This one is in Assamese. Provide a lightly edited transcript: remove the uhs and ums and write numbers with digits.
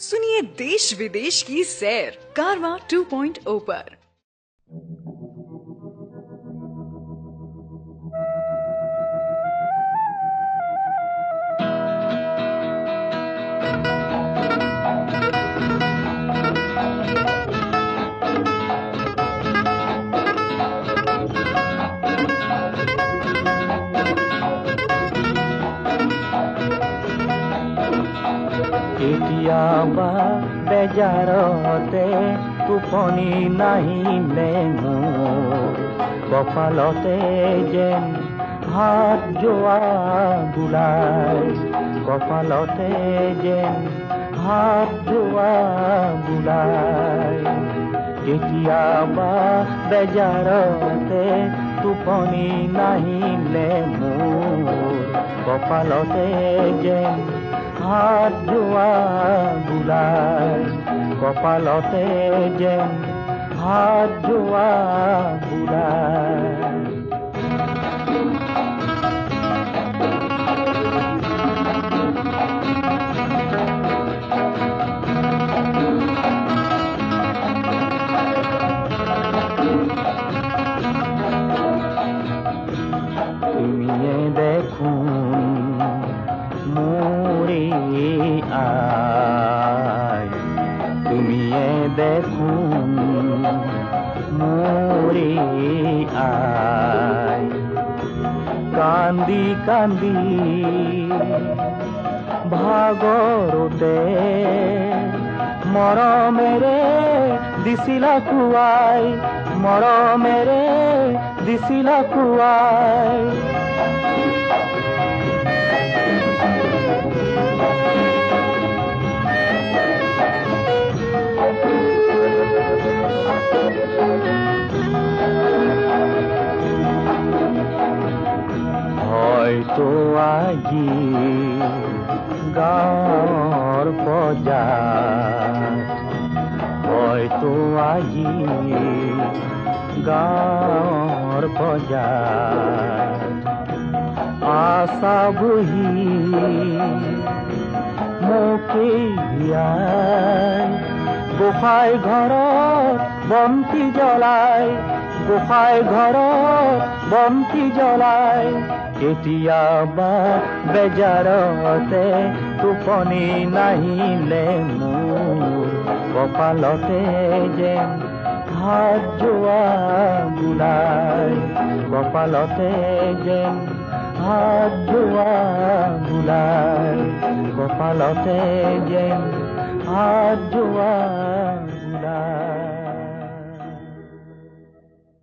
सुनिए देश विदेश की सैर कारवां 2.0 पर। কেতিয়াবা বেজাৰতে টোপনি নাহিলে মোৰ কপালতে যেন হাত যোৱা বুলাই, কপালতে যেন হাত যোৱা বুলাই। কেতিয়াবা বেজাৰতে টোপনি নাহিলে মোৰ কপালতে যেন হাত যোৱা বুলাই, কপালতে যেন হাত যোৱা বুলাই। তুমিয়ে দেখোন মোৰে আয়, তুমিয়ে দেখোন মোৰে আয়। কান্দি কান্দি ভাগৰতে মৰমেৰে দিছিলা খুৱাই, মৰমেৰে দিছিলা খুৱাই। হয়তো আজি গাঁৱৰ বজাৰ, হয়তো আজি গাঁৱৰ বজাৰ। আশা বহি মোকে বিয়াই, গোসাঁই ঘৰত বন্তি জ্বলাই, গোসাঁই ঘৰত বন্তি জ্বলাই। কেতিয়াবা বেজাৰতে টোপনি নাহিলে মোৰ কপালতে যেন হাত যোৱা বুলাই, কপালতে যেন হাত যোৱা বুলাই, কপালতে যেন হাত যোৱা